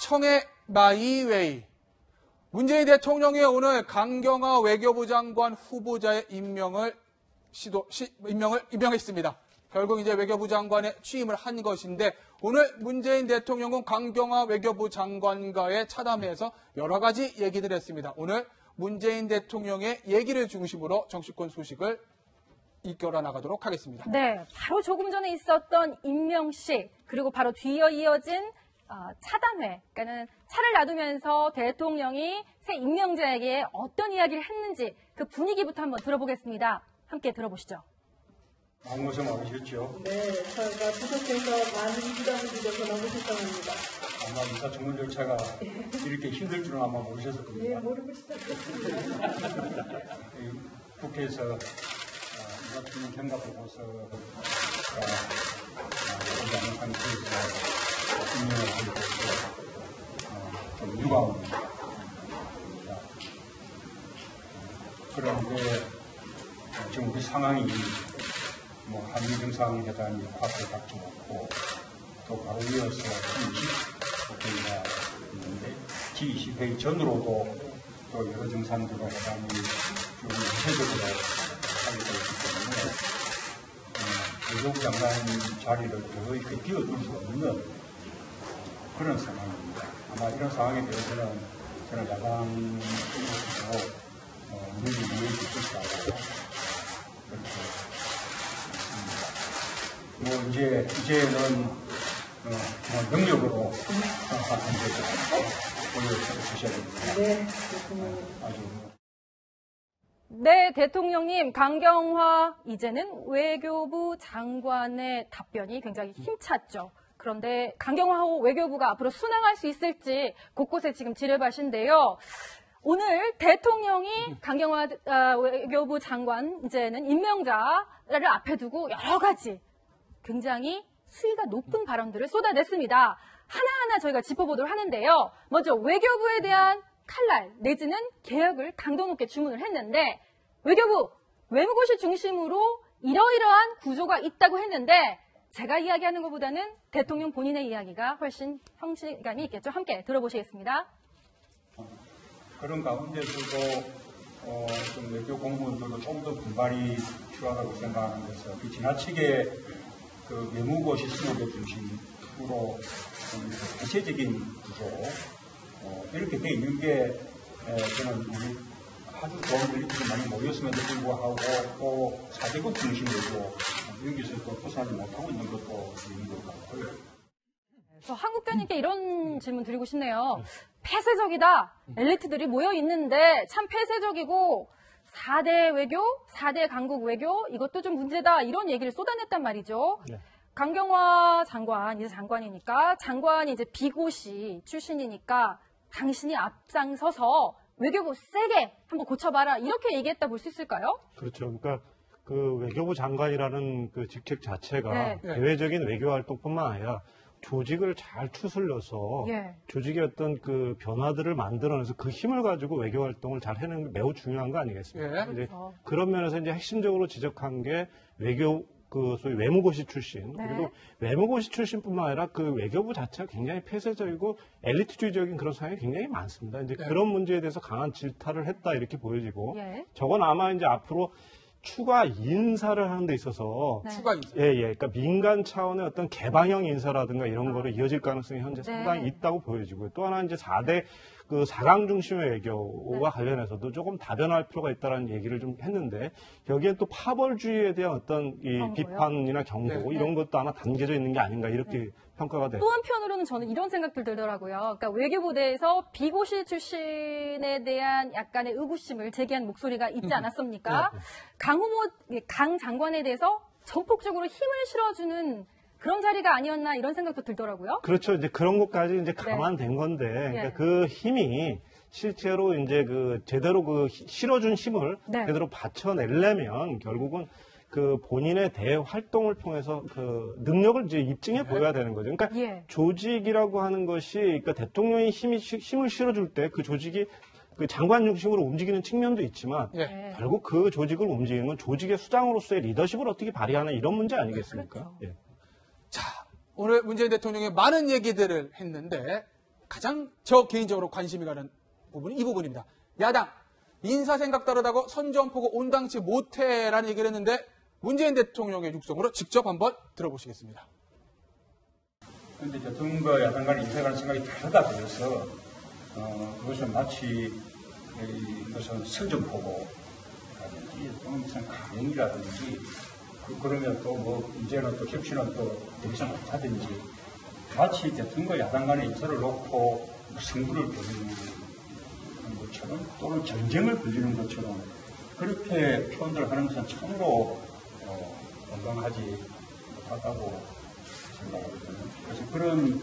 청해 마이웨이. 문재인 대통령이 오늘 강경화 외교부 장관 후보자의 임명했습니다. 결국 이제 외교부 장관에 취임을 한 것인데 오늘 문재인 대통령은 강경화 외교부 장관과의 차담회에서 여러 가지 얘기를 했습니다. 오늘 문재인 대통령의 얘기를 중심으로 정치권 소식을 이끌어 나가도록 하겠습니다. 네, 바로 조금 전에 있었던 임명식 그리고 바로 뒤이어 이어진 차담회, 그러니까는 차를 놔두면서 대통령이 새 임명자에게 어떤 이야기를 했는지 그 분위기부터 한번 들어보겠습니다. 함께 들어보시죠. 마음 고생 많으셨죠? 네, 저희가 부족해서 많은 부담을 드려서 너무 죄송합니다. 아마 인사 청문 절차가 이렇게 힘들 줄은 아마 모르셨을 겁니다. 네, 모르고 시작했습니다. 국회에서 인사 청문 경과 보고서를 원장님 상태에서 임명을 하게 돼서 좀 유감입니다. 그런데 지금 우리 상황이 한미 정상회담이 앞에 닥쳐놓고 또 바로 이어서 G20 회의가 있는데 G20 회의 전으로도 또 여러 정상들과 회담이 좀 구체적으로 하게 되기 때문에 외교부 장관 자리를 더 이렇게 비워둘 수 없는 그런 상황입니다. 아마 이런 상황에 대해서는 저는 야당 쪽에서도 문제 이해해 주실 거라고 그렇게 이제는 능력으로 문제를 보여주셔야 됩니다. 네, 대통령님. 네, 대통령님, 강경화 이제는 외교부 장관의 답변이 굉장히 힘찼죠. 그런데 강경화 외교부가 앞으로 순항할 수 있을지 곳곳에 지금 지뢰밭인데요. 오늘 대통령이 강경화 외교부 장관 이제는 임명자를 앞에 두고 여러 가지 굉장히 수위가 높은 발언들을 쏟아냈습니다. 하나하나 저희가 짚어보도록 하는데요. 먼저 외교부에 대한 칼날 내지는 개혁을 강도 높게 주문을 했는데 외교부, 외무고시 중심으로 이러이러한 구조가 있다고 했는데 제가 이야기하는 것보다는 대통령 본인의 이야기가 훨씬 성실감이 있겠죠. 함께 들어보시겠습니다. 그런 가운데서도 좀 외교 공무원들도 좀 더 분발이 필요하다고 생각하는 것은 지나치게 그 외무고시 수업의 중심으로 구체적인 구조 이렇게 돼 있는 게 저는 우리 아주 좋은 일들이 많이 모였음에도 불구하고 또 4대국 중심으로 여기서 또 벗어나지 못하고 있는 것도 있는 것 같고요. 저 한국교님께 이런 질문 드리고 싶네요. 폐쇄적이다. 엘리트들이 모여 있는데 참 폐쇄적이고 4대 외교, 4대 강국 외교 이것도 좀 문제다. 이런 얘기를 쏟아냈단 말이죠. 네. 강경화 장관, 이제 장관이니까 장관이 이제 비고시 출신이니까 당신이 앞장서서 외교부 세게 한번 고쳐봐라. 이렇게 얘기했다 볼 수 있을까요? 그렇죠. 그러니까 그 외교부 장관이라는 그 직책 자체가 네. 대외적인 외교 활동뿐만 아니라 조직을 잘 추슬려서 조직의 어떤 그 변화들을 만들어내서 그 힘을 가지고 외교 활동을 잘 해내는 게 매우 중요한 거 아니겠습니까? 그렇죠. 그런 면에서 이제 핵심적으로 지적한 게 외교 그 소위 외무고시 출신 그리고 외무고시 출신뿐만 아니라 그 외교부 자체가 굉장히 폐쇄적이고 엘리트주의적인 그런 성향이 굉장히 많습니다. 이제 그런 문제에 대해서 강한 질타를 했다 이렇게 보여지고 저건 아마 이제 앞으로 추가 인사를 하는 데 있어서 추가 인사. 그러니까 민간 차원의 어떤 개방형 인사라든가 이런 거로 이어질 가능성이 현재 상당히 있다고 보여지고요. 또 하나 이제 4대 그 4강 중심의 외교와 관련해서도 조금 다변화할 필요가 있다는 얘기를 좀 했는데 여기에 또 파벌주의에 대한 어떤 이 비판이나 경고 이런 것도 하나 담겨져 있는 게 아닌가 이렇게 평가가 돼요. 또 한편으로는 저는 이런 생각들 들더라고요. 그러니까 외교부대에서 비고시 출신에 대한 약간의 의구심을 제기한 목소리가 있지 않았습니까? 강 장관에 대해서 전폭적으로 힘을 실어주는 그런 자리가 아니었나 이런 생각도 들더라고요. 그렇죠. 이제 그런 것까지 이제 감안된 건데 그러니까 그 힘이 실제로 이제 그 제대로 그 실어준 힘을 제대로 받쳐내려면 결국은 그 본인의 대외 활동을 통해서 그 능력을 이제 입증해 보여야 되는 거죠. 그러니까 조직이라고 하는 것이 그러니까 대통령이 힘을 실어줄 때 그 조직이 그 장관 중심으로 움직이는 측면도 있지만 결국 그 조직을 움직이는 건 조직의 수장으로서의 리더십을 어떻게 발휘하는 이런 문제 아니겠습니까? 그렇죠. 자, 오늘 문재인 대통령이 많은 얘기들을 했는데 가장 저 개인적으로 관심이 가는 부분이 이 부분입니다. 야당 인사 생각 다르다고 선전포고 온당치 못해라는 얘기를 했는데 문재인 대통령의 육성으로 직접 한번 들어보시겠습니다. 그런데 대통령과 야당 간의 인사에 생각이 다르다 그래서 그것은 마치 이것은 선전포고라든지 또는 무슨 강행이라든지 그러면 또 뭐 이제는 또 협치는 또 더 이상 못하든지 마치 대통령과 야당 간의 인사를 놓고 승부를 벌이는 것처럼 또는 전쟁을 벌이는 것처럼 그렇게 표현을 하는 것은 참으로 건강하지 못하다고 생각하거든요. 그래서 그런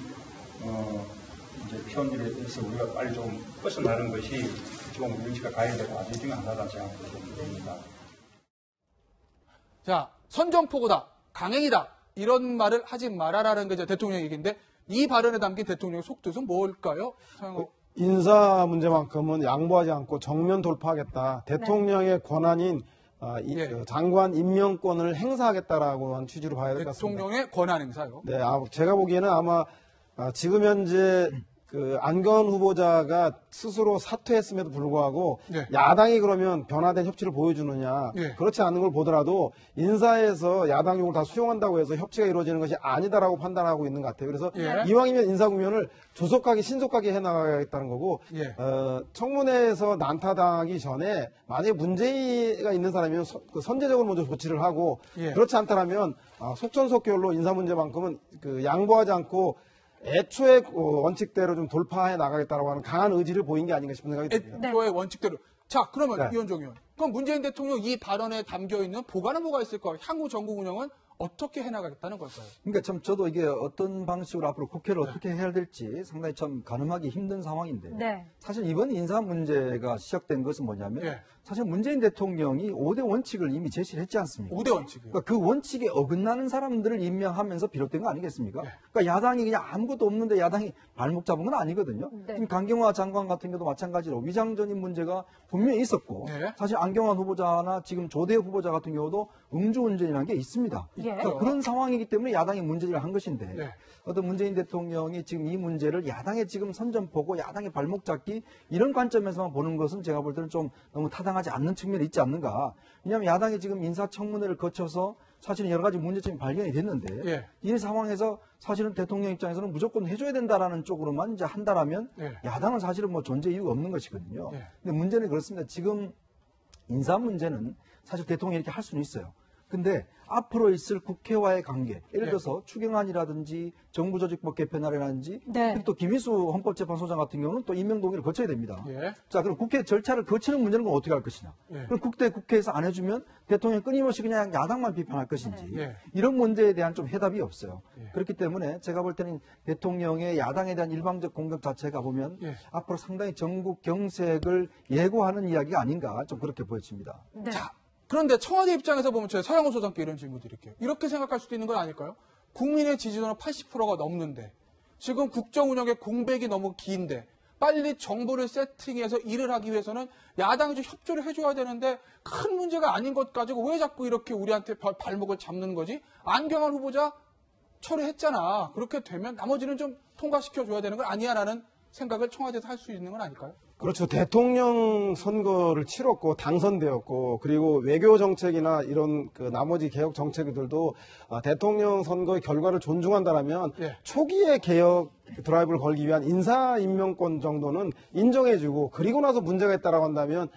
이제 표현들에 대해서 우리가 빨리 좀 벗어나는 것이 지금 우리가 가야 될 과제 중에 하나다 생각합니다. 자, 선전포고다, 강행이다 이런 말을 하지 말아라는 게 대통령 얘기인데 이 발언에 담긴 대통령의 속뜻은 뭘까요? 인사 문제만큼은 양보하지 않고 정면 돌파하겠다. 대통령의 권한인 장관 임명권을 행사하겠다라고 한 취지로 봐야 될 것 같습니다. 대통령의 권한 행사요? 네, 제가 보기에는 아마 지금 현재 그 안건 후보자가 스스로 사퇴했음에도 불구하고 네. 야당이 그러면 변화된 협치를 보여주느냐 네. 그렇지 않은 걸 보더라도 인사에서 야당 요구를 다 수용한다고 해서 협치가 이루어지는 것이 아니다라고 판단하고 있는 것 같아요. 그래서 이왕이면 인사 국면을 조속하게 신속하게 해나가겠다는 거고 청문회에서 난타당하기 전에 만약에 문제가 있는 사람이면 선제적으로 먼저 조치를 하고 그렇지 않다면 속전속결로 인사 문제만큼은 그 양보하지 않고 애초에 원칙대로 좀 돌파해 나가겠다라고 하는 강한 의지를 보인 게 아닌가 싶은 생각이 듭니다. 애초의 원칙대로. 자, 그러면 이현정 의원. 그럼 문재인 대통령 이 발언에 담겨있는 보관은 뭐가 있을까요? 향후 정국 운영은 어떻게 해나가겠다는 걸까요? 그러니까 참 저도 이게 어떤 방식으로 앞으로 국회를 어떻게 해야 될지 상당히 참 가늠하기 힘든 상황인데 사실 이번 인사 문제가 시작된 것은 뭐냐면 사실 문재인 대통령이 5대 원칙을 이미 제시를 했지 않습니까? 5대 원칙이요? 그러니까 그 원칙에 어긋나는 사람들을 임명하면서 비롯된 거 아니겠습니까? 그러니까 야당이 그냥 아무것도 없는데 야당이 발목 잡은 건 아니거든요. 지금 강경화 장관 같은 경우도 마찬가지로 위장전입 문제가 분명히 있었고 사실 안경환 후보자나 지금 조대엽 후보자 같은 경우도 음주운전이라는 게 있습니다. 그러니까 그런 상황이기 때문에 야당이 문제를 한 것인데 어떤 문재인 대통령이 지금 이 문제를 야당의 지금 선전포고 야당의 발목 잡기 이런 관점에서만 보는 것은 제가 볼 때는 좀 너무 타당하지 않는 측면이 있지 않는가. 왜냐하면 야당이 지금 인사청문회를 거쳐서 사실은 여러 가지 문제점이 발견이 됐는데 이 상황에서 사실은 대통령 입장에서는 무조건 해줘야 된다라는 쪽으로만 이제 한다라면 야당은 사실은 뭐 존재 이유가 없는 것이거든요. 근데 문제는 그렇습니다. 지금 인사 문제는 사실 대통령이 이렇게 할 수는 있어요. 근데 앞으로 있을 국회와의 관계, 예를 들어서 추경안이라든지 정부조직법 개편안이라든지 그리고 또 김희수 헌법재판소장 같은 경우는 또 임명 동의를 거쳐야 됩니다. 자, 그럼 국회 절차를 거치는 문제는 어떻게 할 것이냐? 그럼 국회에서 안 해주면 대통령이 끊임없이 그냥 야당만 비판할 것인지 이런 문제에 대한 좀 해답이 없어요. 그렇기 때문에 제가 볼 때는 대통령의 야당에 대한 일방적 공격 자체가 보면 앞으로 상당히 전국 경색을 예고하는 이야기가 아닌가 좀 그렇게 보여집니다. 자, 그런데 청와대 입장에서 보면 제가 서영훈 소장께 이런 질문 드릴게요. 이렇게 생각할 수도 있는 건 아닐까요? 국민의 지지도는 80%가 넘는데 지금 국정 운영의 공백이 너무 긴데 빨리 정부를 세팅해서 일을 하기 위해서는 야당이 좀 협조를 해줘야 되는데 큰 문제가 아닌 것 가지고 왜 자꾸 이렇게 우리한테 발목을 잡는 거지? 안경환 후보자 처리했잖아. 그렇게 되면 나머지는 좀 통과시켜줘야 되는 건 아니야라는 생각을 청와대에서 할 수 있는 건 아닐까요? 그렇죠. 대통령 선거를 치렀고 당선되었고 그리고 외교 정책이나 이런 그 나머지 개혁 정책들도 대통령 선거의 결과를 존중한다라면 초기에 개혁 드라이브를 걸기 위한 인사 임명권 정도는 인정해주고 그리고 나서 문제가 있다라고 한다면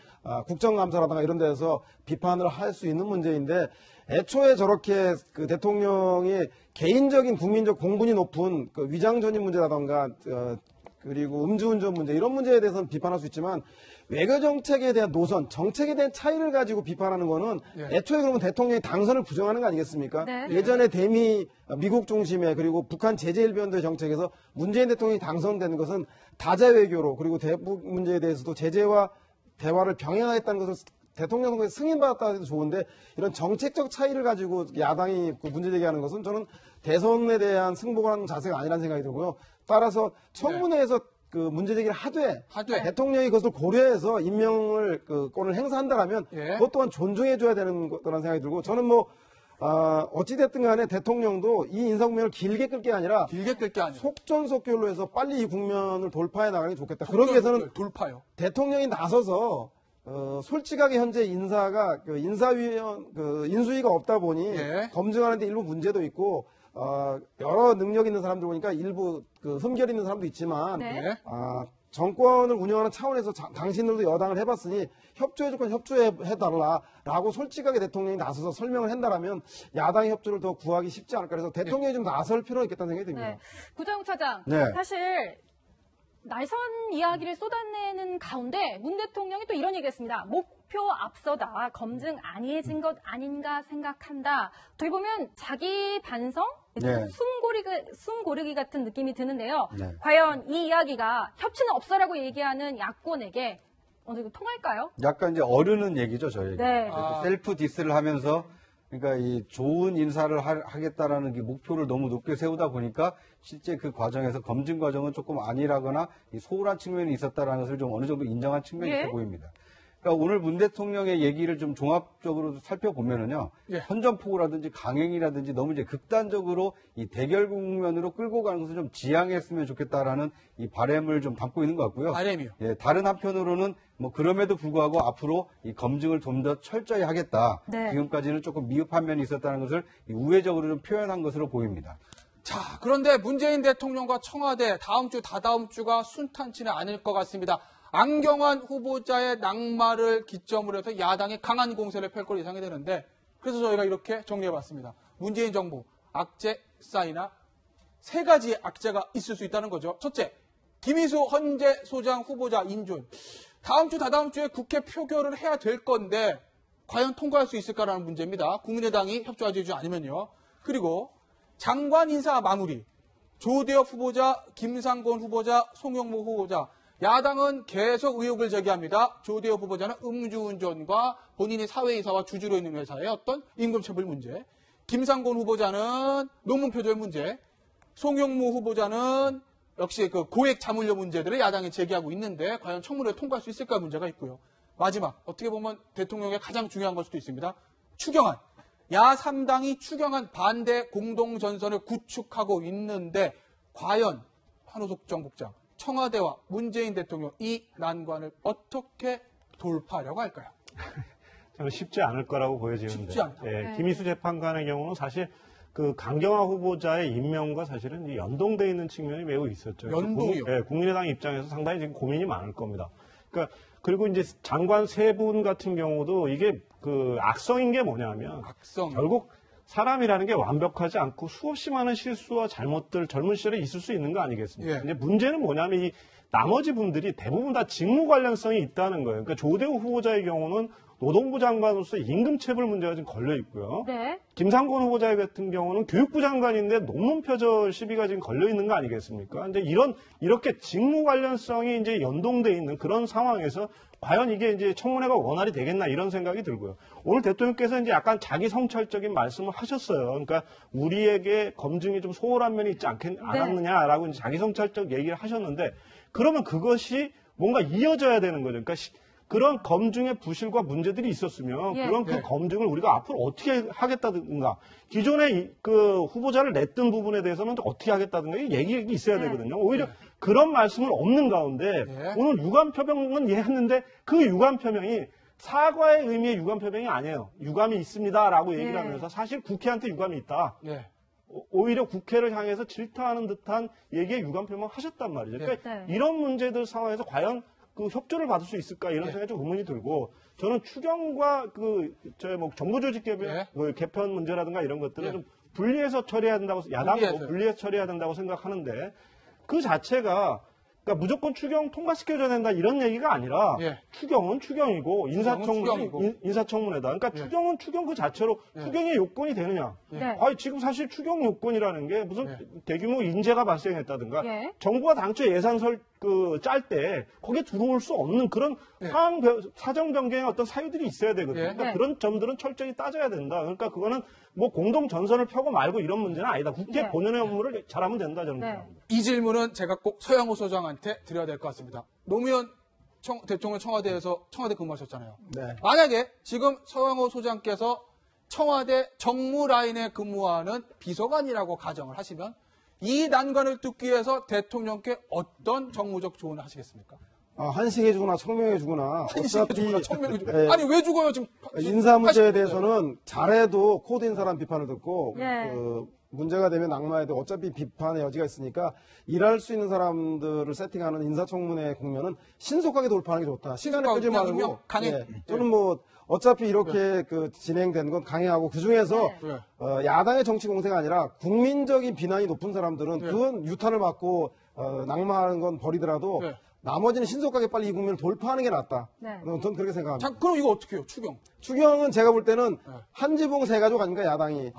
국정감사라든가 이런 데서 비판을 할 수 있는 문제인데 애초에 저렇게 그 대통령이 개인적인 국민적 공분이 높은 그 위장전입 문제라든가 그리고 음주운전 문제 이런 문제에 대해서는 비판할 수 있지만 외교 정책에 대한 노선, 정책에 대한 차이를 가지고 비판하는 거는 애초에 그러면 대통령이 당선을 부정하는 거 아니겠습니까? 예전에 대미 미국 중심의 그리고 북한 제재 일변도의 정책에서 문재인 대통령이 당선된 것은 다자 외교로 그리고 대북 문제에 대해서도 제재와 대화를 병행하겠다는 것을 대통령 선거에 승인받았다 해도 좋은데 이런 정책적 차이를 가지고 야당이 문제 제기하는 것은 저는 대선에 대한 승복을 하는 자세가 아니라는 생각이 들고요. 따라서 청문회에서 그 문제 제기를 하되 대통령이 그것을 고려해서 임명을 권을 행사한다라면 그것 또한 존중해줘야 되는 거라는 생각이 들고 저는 뭐 어찌됐든 간에 대통령도 이 인사 국면을 길게 끌 게 아니라 길게 끌 게 아니라 속전속결로 해서 빨리 이 국면을 돌파해 나가는 게 좋겠다. 그러기 위해서는 돌파요. 대통령이 나서서 솔직하게 현재 인사가 인수위가 없다 보니 예. 검증하는데 일부 문제도 있고 여러 능력 있는 사람들 보니까 일부 흠결 있는 사람도 있지만 네. 정권을 운영하는 차원에서 당신들도 여당을 해봤으니 협조해 줄 건 협조해달라라고 솔직하게 대통령이 나서서 설명을 한다라면 야당의 협조를 더 구하기 쉽지 않을까. 그래서 대통령이 좀 나설 필요가 있겠다는 생각이 듭니다. 네. 구정욱 차장, 네. 사실 날선 이야기를 쏟아내는 가운데 문 대통령이 또 이런 얘기했습니다. 목표 앞서다 검증 안이해진 것 아닌가 생각한다. 어떻게 보면 자기 반성, 네. 숨 고르기 같은 느낌이 드는데요. 네. 과연 이 이야기가 협치는 없어라고 얘기하는 야권에게 어느 정도 통할까요? 약간 이제 어르는 얘기죠, 저에게. 네. 셀프 디스를 하면서 그러니까 이 좋은 인사를 하겠다라는 그 목표를 너무 높게 세우다 보니까 실제 그 과정에서 검증 과정은 조금 아니라거나 이 소홀한 측면이 있었다라는 것을 좀 어느 정도 인정한 측면이 예. 있어 보입니다. 그러니까 오늘 문 대통령의 얘기를 좀 종합적으로 살펴보면은요, 예. 선전포고라든지 강행이라든지 너무 이제 극단적으로 이 대결 국면으로 끌고 가는 것을 좀 지양했으면 좋겠다라는 이 바람을 좀 담고 있는 것 같고요. 바람이요. 예, 다른 한편으로는 뭐 그럼에도 불구하고 앞으로 이 검증을 좀 더 철저히 하겠다. 네. 지금까지는 조금 미흡한 면이 있었다는 것을 이 우회적으로 좀 표현한 것으로 보입니다. 자, 그런데 문재인 대통령과 청와대 다음 주, 다다음 주가 순탄치는 않을 것 같습니다. 안경환 후보자의 낙마를 기점으로 해서 야당이 강한 공세를 펼 걸 예상이 되는데, 그래서 저희가 이렇게 정리해봤습니다. 문재인 정부 악재 쌓이나 세 가지 악재가 있을 수 있다는 거죠. 첫째, 김희수 헌재 소장 후보자 인준. 다음 주, 다다음 주에 국회 표결을 해야 될 건데 과연 통과할 수 있을까라는 문제입니다. 국민의당이 협조하지 않으면요. 그리고 장관 인사 마무리. 조대엽 후보자, 김상곤 후보자, 송영무 후보자. 야당은 계속 의혹을 제기합니다. 조대엽 후보자는 음주운전과 본인이 사회이사와 주주로 있는 회사의 어떤 임금체불 문제. 김상곤 후보자는 논문 표절 문제. 송영무 후보자는 역시 그 고액 자물쇠 문제들을 야당이 제기하고 있는데 과연 청문회에 통과할 수 있을까 문제가 있고요. 마지막, 어떻게 보면 대통령의 가장 중요한 걸 수도 있습니다. 추경안. 야3당이 추경안 반대 공동전선을 구축하고 있는데 과연 한호숙 정국장, 청와대와 문재인 대통령 이 난관을 어떻게 돌파하려고 할까요? 저는 쉽지 않을 거라고 보여지는데. 쉽지 않다. 예, 네. 김희수 재판관의 경우는 사실 그 강경화 후보자의 임명과 사실은 연동되어 있는 측면이 매우 있었죠. 연동이요? 국민의당 입장에서 상당히 지금 고민이 많을 겁니다. 그러니까 그리고 이제 장관 세 분 같은 경우도 이게 그 악성인 게 뭐냐면 악성. 결국 사람이라는 게 완벽하지 않고 수없이 많은 실수와 잘못들 젊은 시절에 있을 수 있는 거 아니겠습니까? 예. 이제 문제는 뭐냐면 이 나머지 분들이 대부분 다 직무 관련성이 있다는 거예요. 그러니까 조대우 후보자의 경우는 노동부 장관으로서 임금체불 문제가 지금 걸려 있고요. 네. 김상곤 후보자 같은 경우는 교육부 장관인데 논문 표절 시비가 지금 걸려 있는 거 아니겠습니까? 이제 이렇게 직무 관련성이 이제 연동돼 있는 그런 상황에서 과연 이게 이제 청문회가 원활히 되겠나 이런 생각이 들고요. 오늘 대통령께서 이제 약간 자기 성찰적인 말씀을 하셨어요. 그러니까 우리에게 검증이 좀 소홀한 면이 있지 않았느냐라고 이제 자기 성찰적 얘기를 하셨는데 그러면 그것이 뭔가 이어져야 되는 거죠. 그러니까 그런 검증의 부실과 문제들이 있었으면 예. 그런 그 예. 검증을 우리가 앞으로 어떻게 하겠다든가 기존에 그 후보자를 냈던 부분에 대해서는 어떻게 하겠다든가 이 얘기가 있어야 예. 되거든요. 오히려 그런 말씀을 없는 가운데 예. 오늘 유감 표명은 했는데 그 유감 표명이 사과의 의미의 유감 표명이 아니에요. 유감이 있습니다라고 얘기를 예. 하면서 사실 국회한테 유감이 있다. 예. 오히려 국회를 향해서 질타하는 듯한 얘기의 유감 표명을 하셨단 말이죠. 그러니까 네. 이런 문제들 상황에서 과연 그 협조를 받을 수 있을까 이런 예. 생각이 좀 의문이 들고 저는 추경과 정부조직 예. 개편 문제라든가 이런 것들을 예. 좀 분리해서 처리해야 된다고 야당도 분리해서 처리해야 된다고 생각하는데 그 자체가 그러니까 무조건 추경 통과시켜줘야 된다 이런 얘기가 아니라 예. 추경은 추경이고 추경이고. 인사청문회다. 그러니까 예. 추경은 추경 그 자체로 예. 추경의 요건이 되느냐. 네. 아니, 지금 사실 추경 요건이라는 게 무슨 예. 대규모 인재가 발생했다든가 예. 정부가 당초 예산 짤 때 거기에 들어올 수 없는 그런 예. 사정 변경의 어떤 사유들이 있어야 되거든요. 예. 그러니까 네. 그런 점들은 철저히 따져야 된다. 그러니까 그거는 뭐 공동 전선을 펴고 말고 이런 문제는 아니다. 국회 네. 본연의 업무를 잘하면 된다 저는 네. 생각합니다. 이 질문은 제가 꼭 서영호 소장한테 드려야 될 것 같습니다. 노무현 대통령 청와대 근무하셨잖아요. 네. 만약에 지금 서영호 소장께서 청와대 정무 라인에 근무하는 비서관이라고 가정을 하시면 이 난관을 뚫기 위해서 대통령께 어떤 정무적 조언을 하시겠습니까? 한식해 주거나 청명해 주거나 어차피 청명해 주거나. 아니 왜 죽어요 지금? 인사 문제에 대해서는 잘해도 코드인 사람 비판을 듣고 예. 문제가 되면 낙마해도 어차피 비판의 여지가 있으니까 일할 수 있는 사람들을 세팅하는 인사청문회 국면은 신속하게 돌파하는 게 좋다. 시간을 끌지 말고. 저는 뭐 어차피 이렇게 진행된 건 강행하고 그 중에서 야당의 정치 공세가 아니라 국민적인 비난이 높은 사람들은 그건 유탄을 맞고 낙마하는 건 버리더라도 나머지는 신속하게 빨리 이 국면을 돌파하는 게 낫다. 저는 그렇게 생각합니다. 자, 그럼 이거 어떻게 해요? 추경. 추경은 제가 볼 때는 한지붕 세 가족 아닌가 야당이.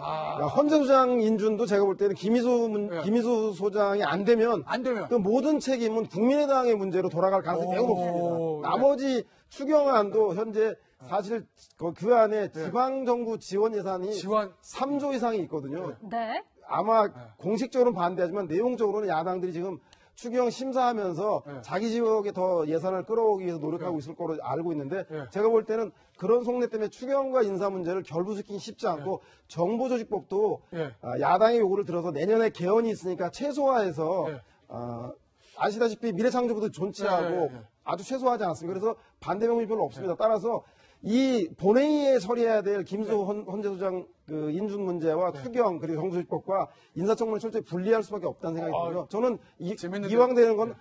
헌재소장 인준도 제가 볼 때는 김희수 소장이 안 되면 그 모든 책임은 국민의당의 문제로 돌아갈 가능성이 매우 높습니다. 나머지 추경안도 현재 사실 그 안에 지방정부 지원 예산이 3조 이상이 있거든요. 네. 아마 공식적으로는 반대하지만 내용적으로는 야당들이 지금 추경 심사하면서 자기 지역에 더 예산을 끌어오기 위해서 노력하고 있을 거로 알고 있는데 제가 볼 때는 그런 속내 때문에 추경과 인사 문제를 결부시키기 쉽지 않고 정보조직법도 야당의 요구를 들어서 내년에 개헌이 있으니까 최소화해서 아시다시피 미래창조부도 존치하고 아주 최소화하지 않았습니다. 그래서 반대 명분이 별로 없습니다. 따라서 이 본회의에 처리해야 될 김수 헌재소장 인준 문제와 추경 그리고 정보조직법과 인사청문을 철저히 분리할 수밖에 없다는 생각이 들고요. 저는 이왕 되는 건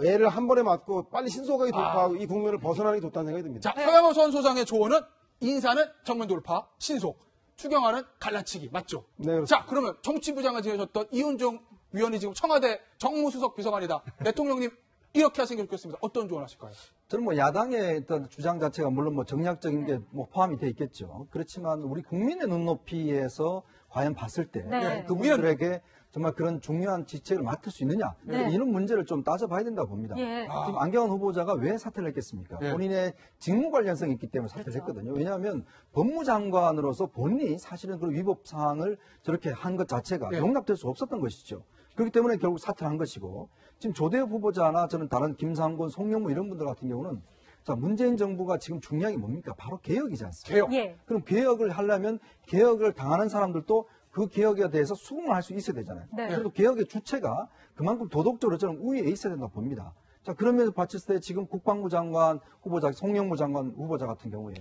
애를 한 번에 맞고 빨리 신속하게 돌파하고 이 국면을 벗어나는 게 좋다는 생각이 듭니다. 자, 서영호 전 소장의 조언은 인사는 정면 돌파, 신속, 추경안은 갈라치기 맞죠? 네. 자, 그러면 정치부장을 지내셨던 이은정 위원이 지금 청와대 정무수석 비서관이다. 대통령님 이렇게 하시는 게 좋겠습니다. 어떤 조언 하실까요? 저는 뭐 야당의 어떤 주장 자체가 물론 뭐 정략적인 게 뭐 포함이 돼 있겠죠. 그렇지만 우리 국민의 눈높이에서 과연 봤을 때 그분들에게 정말 그런 중요한 직책을 맡을 수 있느냐 이런 문제를 좀 따져봐야 된다고 봅니다. 지금 안경원 후보자가 왜 사퇴를 했겠습니까? 본인의 직무 관련성이 있기 때문에 사퇴를 했거든요. 왜냐하면 법무장관으로서 본인이 사실은 그런 위법 사항을 저렇게 한 것 자체가 용납될 수 없었던 것이죠. 그렇기 때문에 결국 사퇴를 한 것이고 지금 조대엽 후보자나 저는 다른 김상곤, 송영무 이런 분들 같은 경우는 자, 문재인 정부가 지금 중요한 게 뭡니까? 바로 개혁이지 않습니까? 그럼 개혁을 하려면 개혁을 당하는 사람들도 그 개혁에 대해서 수긍을 할 수 있어야 되잖아요. 그래도 개혁의 주체가 그만큼 도덕적으로 저는 우위에 있어야 된다고 봅니다. 자, 그러면서 봤을 때 지금 국방부 장관 후보자, 송영무 장관 후보자 같은 경우에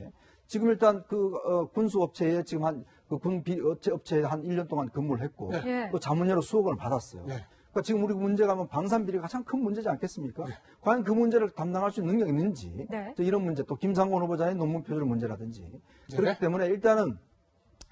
지금 일단 군수업체에 지금 업체에 한 1년 동안 근무를 했고 또 자문료로 수억 원을 받았어요. 그러니까 지금 우리 문제가 하면 방산비리가 가장 큰 문제지 않겠습니까? 과연 그 문제를 담당할 수 있는 능력이 있는지 또 이런 문제 또 김상곤 후보자의 논문 표절 문제라든지 그렇기 때문에 일단은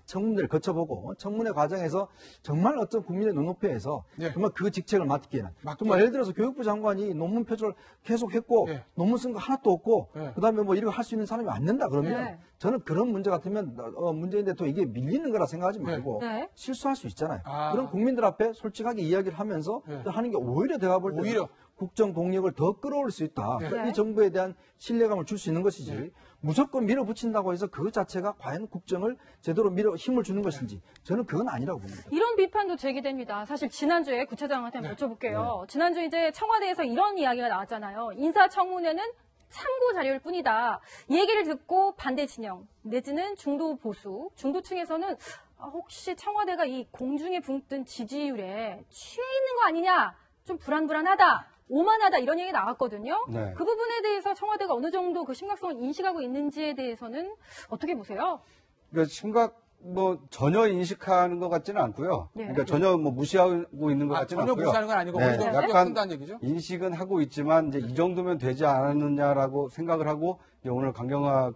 청문회를 거쳐보고 청문회 과정에서 정말 어떤 국민의 눈높이에서 정말 그 직책을 맡기에는 정말 예를 들어서 교육부 장관이 논문 표절을 계속했고 논문 쓴 거 하나도 없고 그다음에 뭐 이런 거 할 수 있는 사람이 안 된다 그러면 저는 그런 문제 같으면 문재인 대통령 이게 밀리는 거라 생각하지 말고 실수할 수 있잖아요. 그런 국민들 앞에 솔직하게 이야기를 하면서 하는 게 오히려 내가 볼 때는 국정 동력을 더 끌어올 수 있다. 이 정부에 대한 신뢰감을 줄 수 있는 것이지 무조건 밀어붙인다고 해서 그 자체가 과연 국정을 제대로 힘을 주는 것인지 저는 그건 아니라고 봅니다. 이런 비판도 제기됩니다. 사실 지난주에 구체장한테 한번 여쭤볼게요. 지난주 이제 청와대에서 이런 이야기가 나왔잖아요. 인사청문회는 참고 자료일 뿐이다. 이 얘기를 듣고 반대 진영 내지는 중도 보수, 중도층에서는 혹시 청와대가 이 공중에 붕뜬 지지율에 취해 있는 거 아니냐? 좀 불안불안하다. 오만하다 이런 얘기 나왔거든요. 그 부분에 대해서 청와대가 어느 정도 그 심각성을 인식하고 있는지에 대해서는 어떻게 보세요? 그러니까 전혀 인식하는 것 같지는 않고요. 그러니까 전혀 무시하고 있는 것 같지는 않고요. 전혀 무시하는 건 아니고 약간 얘기죠? 인식은 하고 있지만 이제 이 정도면 되지 않았느냐라고 생각을 하고 이제 오늘 강경화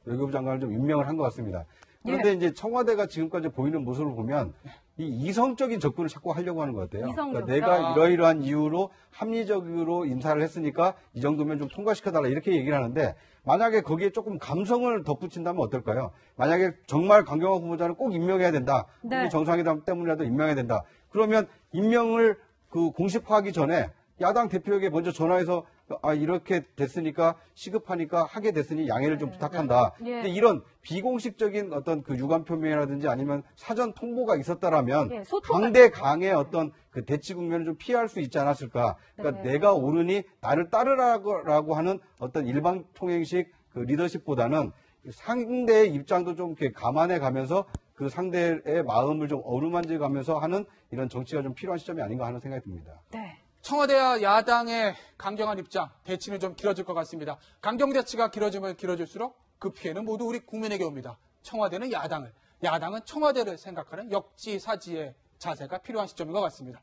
외교부 장관을 좀 임명을 한 것 같습니다. 그런데 이제 청와대가 지금까지 보이는 모습을 보면 이 이성적인 접근을 자꾸 하려고 하는 것 같아요. 그러니까 내가 이러이러한 이유로 합리적으로 인사를 했으니까 이 정도면 좀 통과시켜달라 이렇게 얘기를 하는데 만약에 거기에 조금 감성을 덧붙인다면 어떨까요? 만약에 정말 강경화 후보자는 꼭 임명해야 된다. 정상회담 때문이라도 임명해야 된다. 그러면 임명을 공식화하기 전에 야당 대표에게 먼저 전화해서 이렇게 됐으니까 시급하니까 하게 됐으니 양해를 좀 부탁한다. 근데 이런 비공식적인 어떤 유감 표명이라든지 아니면 사전 통보가 있었다라면 강대 강의 어떤 대치 국면을 좀 피할 수 있지 않았을까. 그러니까 내가 옳으니 나를 따르라고 하는 어떤 일방 통행식 리더십보다는 상대의 입장도 좀 이렇게 감안해 가면서 그 상대의 마음을 좀 어루만져 가면서 하는 이런 정치가 좀 필요한 시점이 아닌가 하는 생각이 듭니다. 네. 청와대와 야당의 강경한 입장, 대치는 좀 길어질 것 같습니다. 강경 대치가 길어지면 길어질수록 그 피해는 모두 우리 국민에게 옵니다. 청와대는 야당을, 야당은 청와대를 생각하는 역지사지의 자세가 필요한 시점인 것 같습니다.